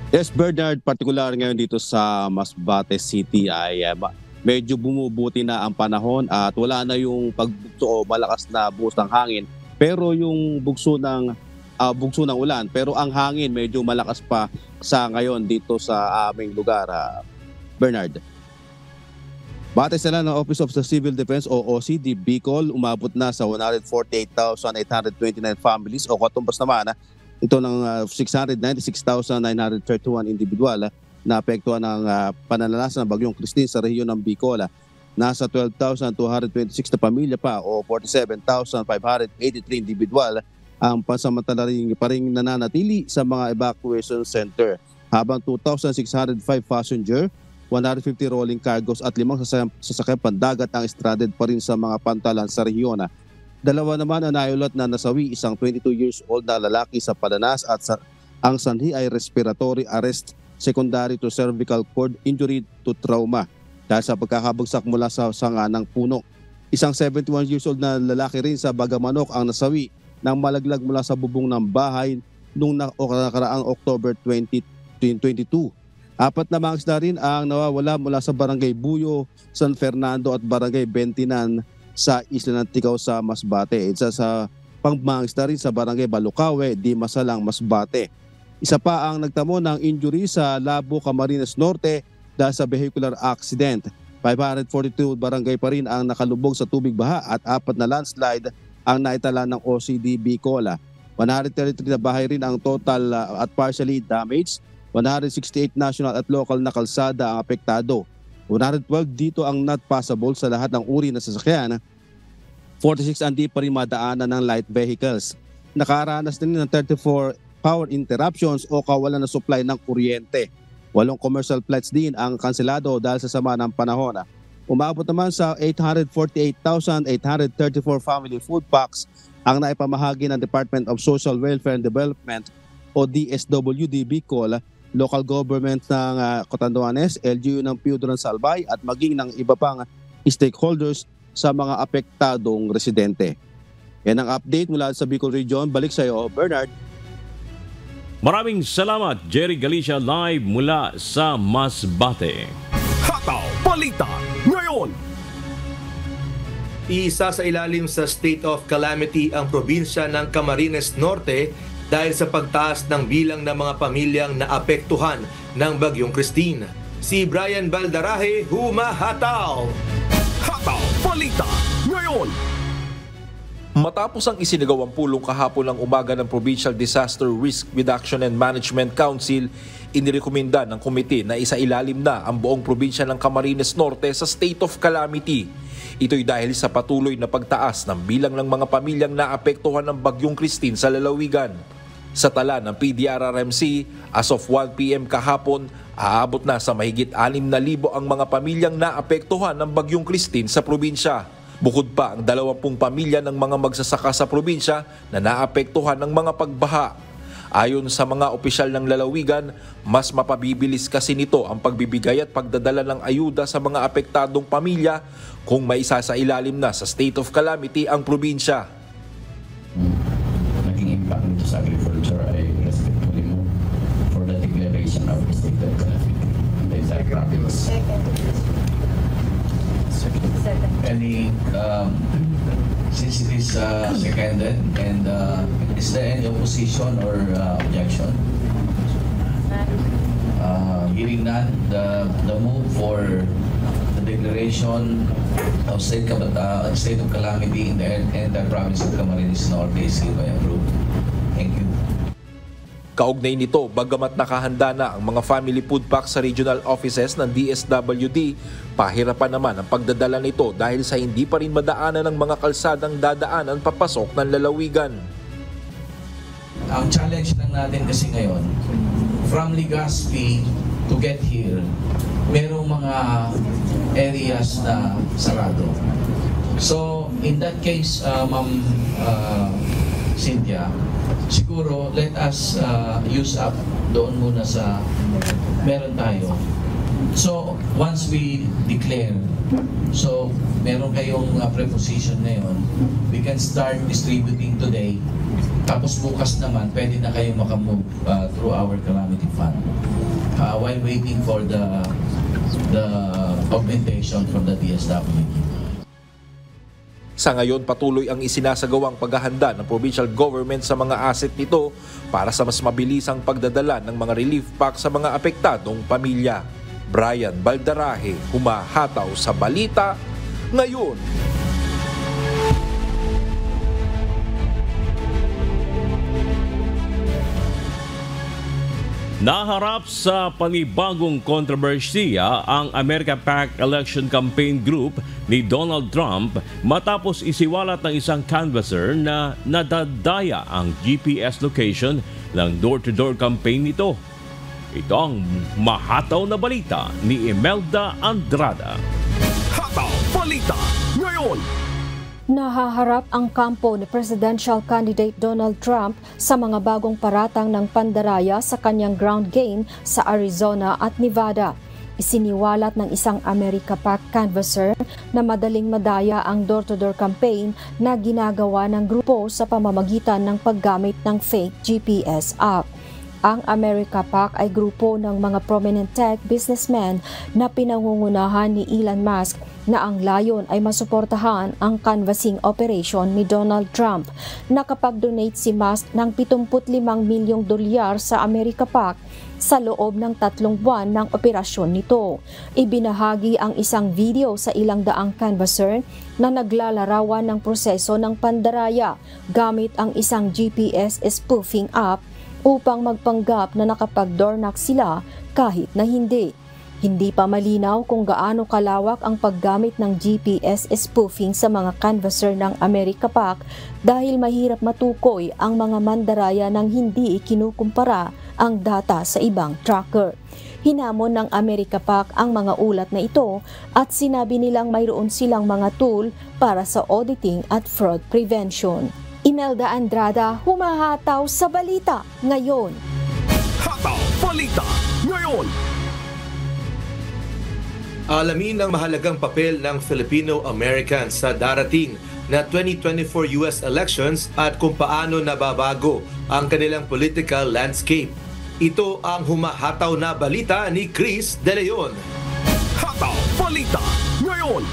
Yes, Bernard, particular ngayon dito sa Masbate City ay medyo bumubuti na ang panahon at wala na yung pagbugso o malakas na buhos ng hangin. Pero yung bugso ng ulan, pero ang hangin medyo malakas pa sa ngayon dito sa aming lugar, Bernard. Batay sila ng Office of the Civil Defense o OCD Bicol, umabot na sa 148,829 families o katumbas naman ito ng 696,931 individual na apektuhan ng pananalasa ng Bagyong Christine sa rehiyon ng Bicol. Nasa 12,226 na pamilya pa o 47,583 individual ang pansamantala pa rin nananatili sa mga evacuation center. Habang 2,605 passenger, 150 rolling cargos at 5 sasakyan pandagat ang stranded pa rin sa mga pantalan sa rehiyon. 2 naman ang naiulat na nasawi, isang 22 years old na lalaki sa padanas at ang sanhi ay respiratory arrest secondary to cervical cord injury to trauma dahil sa pagkakabagsak mula sa sanga ng puno. Isang 71 years old na lalaki rin sa Bagamanok ang nasawi nang malaglag mula sa bubong ng bahay noong nakaraang October 2022. 4 na mga isda rin ang nawawala mula sa Barangay Buyo, San Fernando at Barangay Bentinan sa Isla ng Tigaw sa Masbate. Isa sa pangmangisda rin sa Barangay Balucawe, Dimasalang, Masbate. Isa pa ang nagtamo ng injury sa Labo, Camarines Norte dahil sa vehicular accident. 542 barangay pa rin ang nakalubog sa tubig baha at 4 na landslide ang naitala ng OCD Bicol. 133 na bahay rin ang total at partially damaged. 168 national at local na kalsada ang apektado. 112 dito ang not passable sa lahat ng uri na sasakyan. 46 ang di pa rin madaanan ng light vehicles. Nakaranas din ng 34 power interruptions o kawalan ng supply ng kuryente. 8 commercial flights din ang kanselado dahil sa sama ng panahon. Umabot naman sa 848,834 family food packs ang naipamahagi ng Department of Social Welfare and Development o DSWD Bicol, local government ng Cotanduanes, LGU ng Piudoran Salbay at maging ng iba pang stakeholders sa mga apektadong residente. Yan ang update mula sa Bicol Region. Balik sa iyo, Bernard. Maraming salamat, Jerry Galicia, live mula sa Masbate. Hataw Balita ngayon. Isa sa ilalim sa state of calamity ang probinsya ng Camarines Norte dahil sa pagtaas ng bilang ng mga pamilyang naapektuhan ng Bagyong Christine. Si Brian Baldarahe, humahataw! Hataw Balita ngayon! Matapos ang isinagawang pulong kahapon ng umaga ng Provincial Disaster Risk Reduction and Management Council, inirekomenda ng komite na isailalim na ang buong probinsya ng Camarines Norte sa state of calamity. Ito'y dahil sa patuloy na pagtaas ng bilang ng mga pamilyang naapektuhan ng Bagyong Christine sa lalawigan. Sa tala ng PDRRMC, as of 1 p.m. kahapon, aabot na sa mahigit 6,000 ang mga pamilyang naapektuhan ng Bagyong Christine sa probinsya. Bukod pa ang 20 pamilya ng mga magsasaka sa probinsya na naapektuhan ng mga pagbaha. Ayon sa mga opisyal ng lalawigan, mas mapabibilis kasi nito ang pagbibigay at pagdadala ng ayuda sa mga apektadong pamilya kung maisasailalim na sa state of calamity ang probinsya. Naging impact nito sa agriculture ay respectfully move for the declaration of state of calamity in the entire province. Any, since it is seconded, and is there any opposition or objection? Hearing none, the move for the declaration of state of calamity in the province of Camarines Norte is hereby approved. Thank you. Kaugnay nito, bagamat nakahanda na ang mga family food pack sa regional offices ng DSWD, pahirapan naman ang pagdadala nito dahil sa hindi pa rin madaanan ng mga kalsadang dadaanan papasok ng lalawigan. Ang challenge lang natin kasi ngayon, from Legazpi to get here, merong mga areas na sarado. So, in that case, Ma'am Cynthia, siguro let us use up doon muna sa meron tayo. So once we declare, so meron kayong preposition na yun, we can start distributing today. Tapos bukas naman pwede na kayo makamove through our calamity fund while waiting for the augmentation from the DSWD. Sa ngayon, patuloy ang isinasagawang paghahanda ng provincial government sa mga asset nito para sa mas mabilisang pagdadala ng mga relief pack sa mga apektadong pamilya. Brian Baldarahe, humahataw sa balita ngayon. Naharap sa panibagong kontrobersiya ang America PAC election campaign group ni Donald Trump matapos isiwalat ng isang canvasser na nadadaya ang GPS location ng door-to-door campaign nito. Ito ang mahataw na balita ni Imelda Andrada. Hataw Balita ngayon! Nahaharap ang kampo ni presidential candidate Donald Trump sa mga bagong paratang ng pandaraya sa kanyang ground game sa Arizona at Nevada. Isiniwalat ng isang America PAC canvasser na madaling madaya ang door-to-door campaign na ginagawa ng grupo sa pamamagitan ng paggamit ng fake GPS app. Ang America PAC ay grupo ng mga prominent tech businessmen na pinangungunahan ni Elon Musk na ang layon ay masuportahan ang canvassing operation ni Donald Trump. Nakapag-donate si Musk ng $75 milyong sa America PAC sa loob ng 3 buwan ng operasyon nito. Ibinahagi ang isang video sa ilang daang canvasser na naglalarawan ng proseso ng pandaraya gamit ang isang GPS spoofing app upang magpanggap na nakapag-door knock sila kahit na hindi. Hindi pa malinaw kung gaano kalawak ang paggamit ng GPS spoofing sa mga canvasser ng America PAC dahil mahirap matukoy ang mga mandaraya nang hindi ikinukumpara ang data sa ibang tracker. Hinamon ng America PAC ang mga ulat na ito at sinabi nilang mayroon silang mga tool para sa auditing at fraud prevention. Imelda Andrada, humahataw sa balita ngayon. Hataw Balita ngayon! Alamin ang mahalagang papel ng Filipino-Americans sa darating na 2024 US elections at kung paano nababago ang kanilang political landscape. Ito ang humahataw na balita ni Chris De Leon. Hataw Balita ngayon!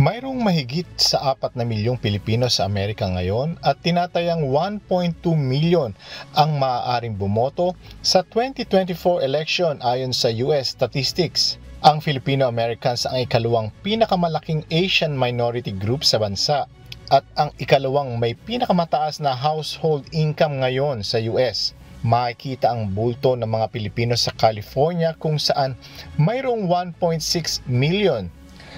Mayroong mahigit sa 4 na milyong Pilipino sa Amerika ngayon at tinatayang 1.2 milyon ang maaaring bumoto sa 2024 election ayon sa US Statistics. Ang Filipino-Americans ang ikalawang pinakamalaking Asian minority group sa bansa at ang ikalawang may pinakamataas na household income ngayon sa US. Makikita ang bulto ng mga Pilipino sa California kung saan mayroong 1.6 million,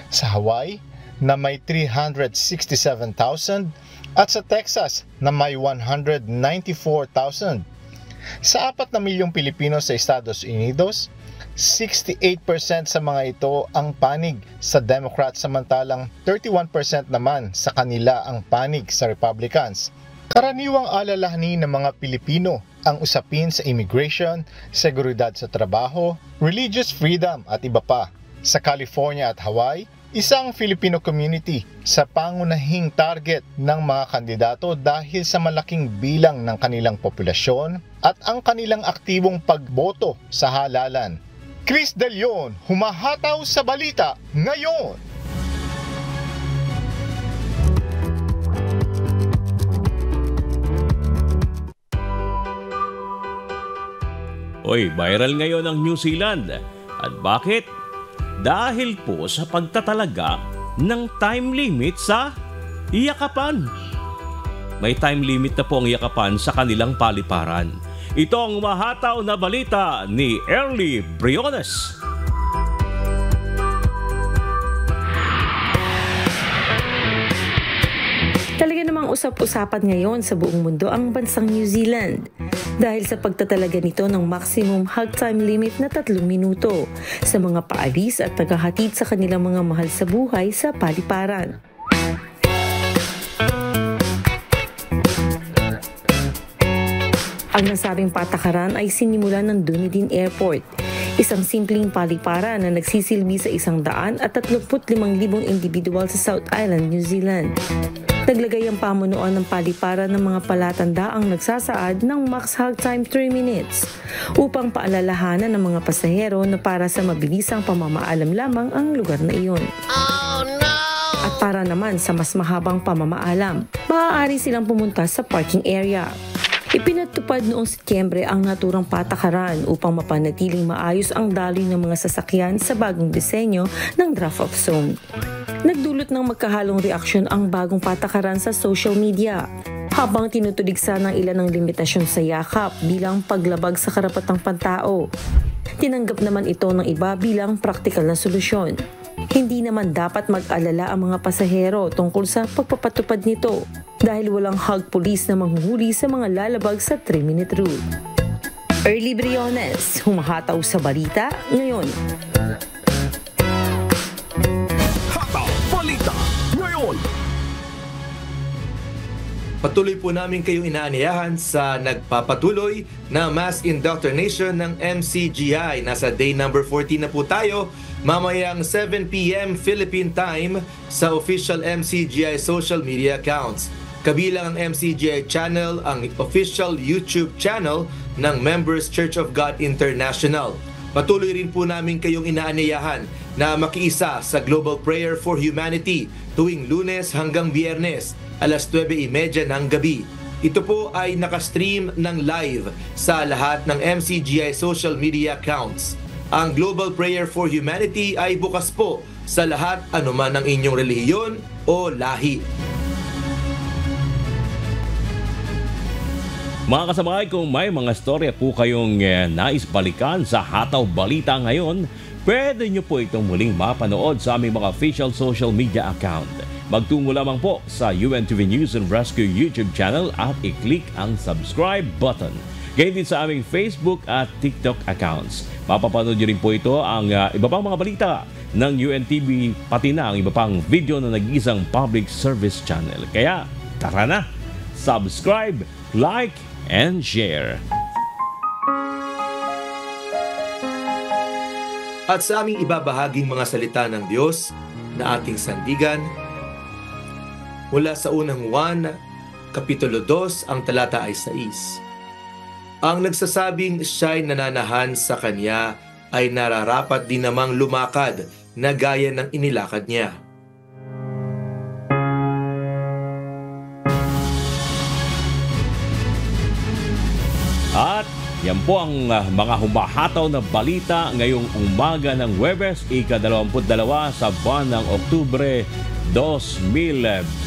sa Hawaii na may 367,000 at sa Texas na may 194,000. Sa 4 na milyong Pilipino sa Estados Unidos, 68% sa mga ito ang panig sa Democrat samantalang 31% naman sa kanila ang panig sa Republicans. Karaniwang alalahanin ng mga Pilipino ang usapin sa immigration, seguridad sa trabaho, religious freedom at iba pa. Sa California at Hawaii, isang Filipino community sa pangunahing target ng mga kandidato dahil sa malaking bilang ng kanilang populasyon at ang kanilang aktibong pagboto sa halalan. Chris De Leon, humahataw sa balita ngayon. Oy, viral ngayon ang New Zealand. At bakit? Dahil po sa pagtatalaga ng time limit sa yakapan. May time limit na po ang yakapan sa kanilang paliparan. Ito ang umahataw na balita ni Early Briones. Talaga namang usap-usapan ngayon sa buong mundo ang bansang New Zealand dahil sa pagtatalaga nito ng maximum hug time limit na 3 minuto sa mga paalis at tagahatid sa kanilang mga mahal sa buhay sa paliparan. Ang nasabing patakaran ay sinimulan ng Dunedin Airport, isang simpleng paliparan na nagsisilbi sa 135,000 individual sa South Island, New Zealand. Naglagay ang pamunuan ng paliparan ng mga palatandaang nagsasaad ng max hug time 3 minutes upang paalalahanan ng mga pasahero na para sa mabilisang pamamaalam lamang ang lugar na iyon. Oh, no! At para naman sa mas mahabang pamamaalam, maaari silang pumunta sa parking area. Ipinatupad noong Setyembre ang naturang patakaran upang mapanatiling maayos ang daloy ng mga sasakyan sa bagong disenyo ng draft-off zone. Nagdulot ng magkahalong reaksyon ang bagong patakaran sa social media, habang tinutuligsa ng ilan ng limitasyon sa yakap bilang paglabag sa karapatang pantao. Tinanggap naman ito ng iba bilang praktikal na solusyon. Hindi naman dapat mag-alala ang mga pasahero tungkol sa pagpapatupad nito dahil walang hug police na manghuhuli sa mga lalabag sa 3-minute rule. Early Briones, humahataw sa balita ngayon. Hataw balita ngayon. Patuloy po namin kayong inaanyayahan sa nagpapatuloy na mass indoctrination ng MCGI. Nasa day number 14 na po tayo. Mamayang 7 p.m. Philippine time sa official MCGI social media accounts. Kabilang ang MCGI channel, ang official YouTube channel ng Members Church of God International. Patuloy rin po namin kayong inaanyayahan na makiisa sa Global Prayer for Humanity tuwing Lunes hanggang Biyernes, alas 9:30 ng gabi. Ito po ay nakastream ng live sa lahat ng MCGI social media accounts. Ang Global Prayer for Humanity ay bukas po sa lahat anuman ang inyong relihiyon o lahi. Mga kasamay, kung may mga storya po kayong nais balikan sa Hataw Balita ngayon, pwede nyo po itong muling mapanood sa aming mga official social media account. Magtungo lamang po sa UNTV News and Rescue YouTube channel at i-click ang subscribe button. Gayun din sa aming Facebook at TikTok accounts. Mapapanood nyo rin po ito ang iba pang mga balita ng UNTV, pati na ang iba pang video na nag-iisang public service channel. Kaya tara na, subscribe, like, and share. At sa aming ibabahaging mga salita ng Diyos na ating sandigan, mula sa unang Juan, Kapitulo 2, ang talata ay 6. Ang nagsasabing siya'y nananahan sa kanya ay nararapat din namang lumakad na gaya ng inilakad niya. Yan po ang mga humahataw na balita ngayong umaga ng Huwebes, ika-22 sa buwan ng Oktubre 2024.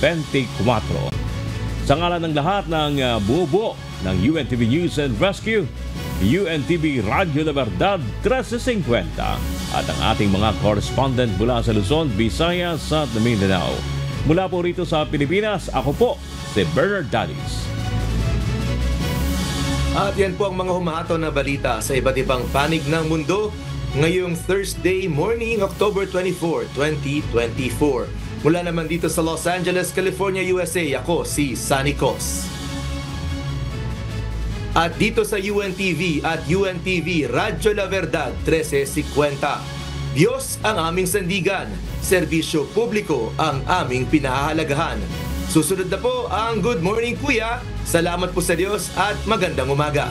Sa ngalan ng lahat ng buo ng UNTV News and Rescue, UNTV Radyo La Verdad 1350 at ang ating mga correspondent mula sa Luzon, Visayas at Mindanao. Mula po rito sa Pilipinas, ako po si Bernard Dadis. At yan po ang mga humahataw na balita sa iba't ibang panig ng mundo ngayong Thursday morning, October 24, 2024. Mula naman dito sa Los Angeles, California, USA, ako si Sunny Cos. At dito sa UNTV at UNTV Radyo La Verdad 1350. Diyos ang aming sandigan, serbisyo publiko ang aming pinahahalagahan. Susunod na po ang Good Morning Kuya. Salamat po sa Diyos at magandang umaga.